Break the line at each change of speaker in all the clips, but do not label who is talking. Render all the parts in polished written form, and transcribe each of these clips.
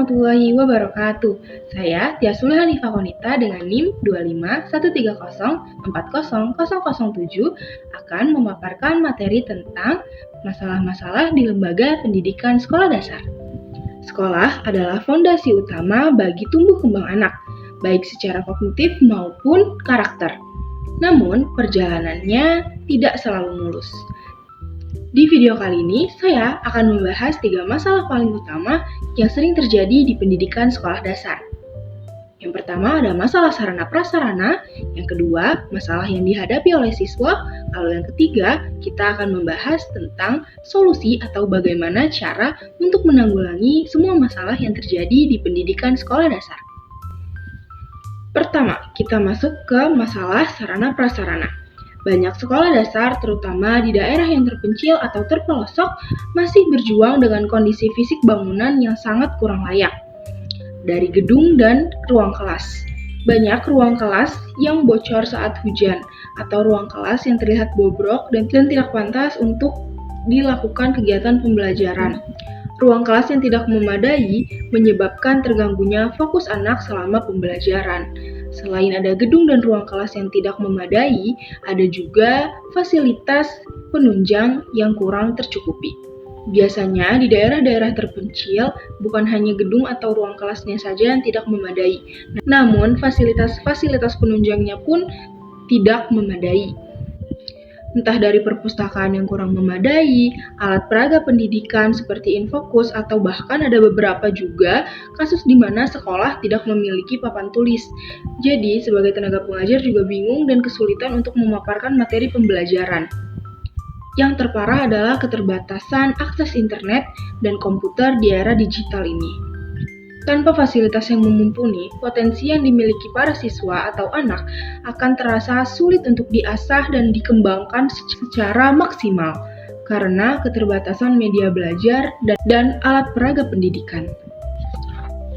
warahmatullahi wabarakatuh. Saya Tiasul Hanifah Konita dengan NIM 25130400007 akan memaparkan materi tentang masalah-masalah di lembaga pendidikan sekolah dasar. Sekolah adalah fondasi utama bagi tumbuh kembang anak, baik secara kognitif maupun karakter. Namun, perjalanannya tidak selalu mulus. Di video kali ini, saya akan membahas 3 masalah paling utama yang sering terjadi di pendidikan sekolah dasar. Yang pertama ada masalah sarana-prasarana, yang kedua, masalah yang dihadapi oleh siswa, lalu yang ketiga, kita akan membahas tentang solusi atau bagaimana cara untuk menanggulangi semua masalah yang terjadi di pendidikan sekolah dasar. Pertama, kita masuk ke masalah sarana-prasarana. Banyak sekolah dasar, terutama di daerah yang terpencil atau terpelosok, masih berjuang dengan kondisi fisik bangunan yang sangat kurang layak. Dari gedung dan ruang kelas. Banyak ruang kelas yang bocor saat hujan, atau ruang kelas yang terlihat bobrok dan tidak pantas untuk dilakukan kegiatan pembelajaran. Ruang kelas yang tidak memadai menyebabkan terganggunya fokus anak selama pembelajaran. Selain ada gedung dan ruang kelas yang tidak memadai, ada juga fasilitas penunjang yang kurang tercukupi. Biasanya di daerah-daerah terpencil, bukan hanya gedung atau ruang kelasnya saja yang tidak memadai, namun fasilitas penunjangnya pun tidak memadai. Entah dari perpustakaan yang kurang memadai, alat peraga pendidikan seperti Infokus, atau bahkan ada beberapa juga kasus di mana sekolah tidak memiliki papan tulis. Jadi, sebagai tenaga pengajar juga bingung dan kesulitan untuk memaparkan materi pembelajaran. Yang terparah adalah keterbatasan akses internet dan komputer di era digital ini. Tanpa fasilitas yang mumpuni, potensi yang dimiliki para siswa atau anak akan terasa sulit untuk diasah dan dikembangkan secara maksimal karena keterbatasan media belajar dan alat peraga pendidikan.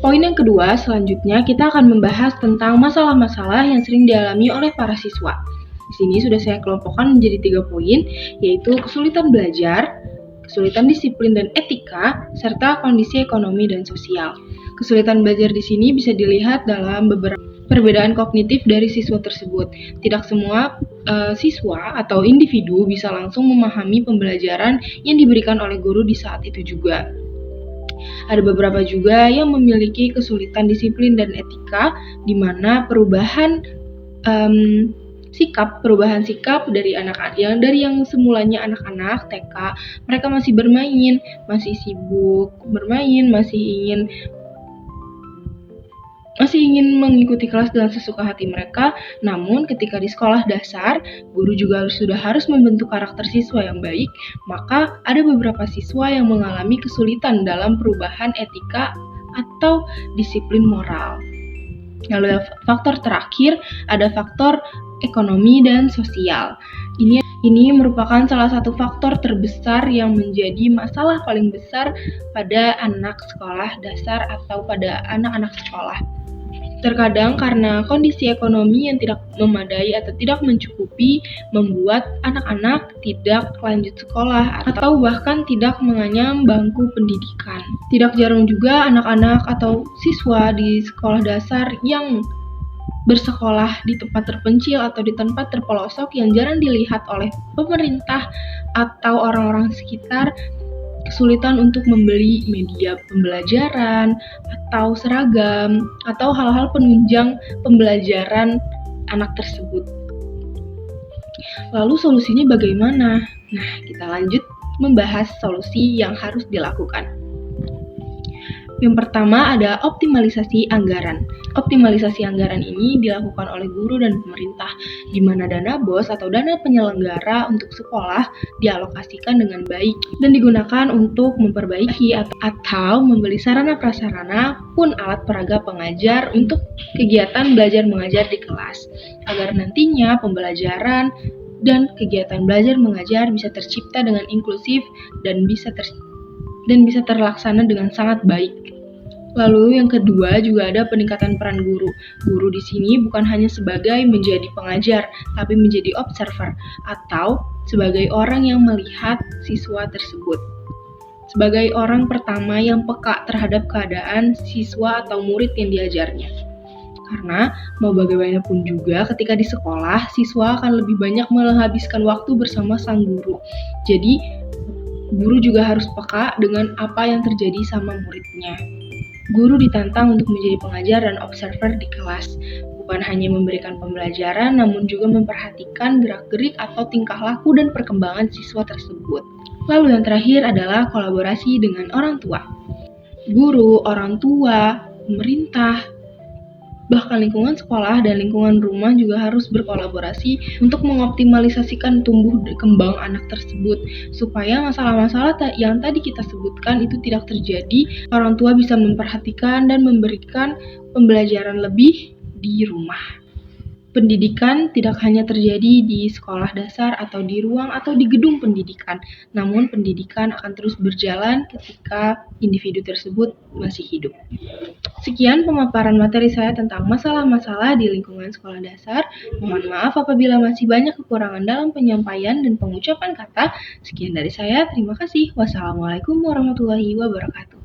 Poin yang kedua, selanjutnya kita akan membahas tentang masalah-masalah yang sering dialami oleh para siswa. Di sini sudah saya kelompokkan menjadi 3 poin, yaitu kesulitan belajar, kesulitan disiplin dan etika, serta kondisi ekonomi dan sosial. Kesulitan belajar di sini bisa dilihat dalam beberapa perbedaan kognitif dari siswa tersebut. Tidak semua siswa atau individu bisa langsung memahami pembelajaran yang diberikan oleh guru di saat itu juga. Ada beberapa juga yang memiliki kesulitan disiplin dan etika, di mana perubahan sikap dari anak-anak yang semulanya anak-anak TK, mereka masih bermain, masih sibuk bermain, masih ingin mengikuti kelas dengan sesuka hati mereka. Namun ketika di sekolah dasar, guru juga sudah harus membentuk karakter siswa yang baik, maka ada beberapa siswa yang mengalami kesulitan dalam perubahan etika atau disiplin moral. Lalu faktor terakhir ada faktor ekonomi dan sosial. Ini merupakan salah satu faktor terbesar yang menjadi masalah paling besar pada anak sekolah dasar atau pada anak-anak sekolah. Terkadang karena kondisi ekonomi yang tidak memadai atau tidak mencukupi membuat anak-anak tidak lanjut sekolah atau bahkan tidak menganyam bangku pendidikan. Tidak jarang juga anak-anak atau siswa di sekolah dasar yang bersekolah di tempat terpencil atau di tempat terpelosok yang jarang dilihat oleh pemerintah atau orang-orang sekitar, kesulitan untuk membeli media pembelajaran atau seragam atau hal-hal penunjang pembelajaran anak tersebut. Lalu solusinya bagaimana? Nah, kita lanjut membahas solusi yang harus dilakukan. Yang pertama ada optimalisasi anggaran. Optimalisasi anggaran ini dilakukan oleh guru dan pemerintah, di mana dana BOS atau dana penyelenggara untuk sekolah dialokasikan dengan baik dan digunakan untuk memperbaiki atau membeli sarana-prasarana pun alat peraga pengajar untuk kegiatan belajar mengajar di kelas, agar nantinya pembelajaran dan kegiatan belajar mengajar bisa tercipta dengan inklusif dan bisa terlaksana dengan sangat baik. Lalu yang kedua juga ada peningkatan peran guru. Guru di sini bukan hanya sebagai menjadi pengajar, tapi menjadi observer atau sebagai orang yang melihat siswa tersebut. sebagai orang pertama yang peka terhadap keadaan siswa atau murid yang diajarnya. Karena mau bagaimanapun juga ketika di sekolah, siswa akan lebih banyak menghabiskan waktu bersama sang guru. Jadi, guru juga harus peka dengan apa yang terjadi sama muridnya. Guru ditantang untuk menjadi pengajar dan observer di kelas, bukan hanya memberikan pembelajaran, namun juga memperhatikan gerak-gerik atau tingkah laku dan perkembangan siswa tersebut. Lalu yang terakhir adalah kolaborasi dengan orang tua. Guru, orang tua, pemerintah, bahkan lingkungan sekolah dan lingkungan rumah juga harus berkolaborasi untuk mengoptimalisasikan tumbuh kembang anak tersebut supaya masalah-masalah yang tadi kita sebutkan itu tidak terjadi. Orang tua bisa memperhatikan dan memberikan pembelajaran lebih di rumah. Pendidikan tidak hanya terjadi di sekolah dasar atau di ruang atau di gedung pendidikan, namun pendidikan akan terus berjalan ketika individu tersebut masih hidup. Sekian pemaparan materi saya tentang masalah-masalah di lingkungan sekolah dasar. Mohon maaf apabila masih banyak kekurangan dalam penyampaian dan pengucapan kata. Sekian dari saya, terima kasih. Wassalamualaikum warahmatullahi wabarakatuh.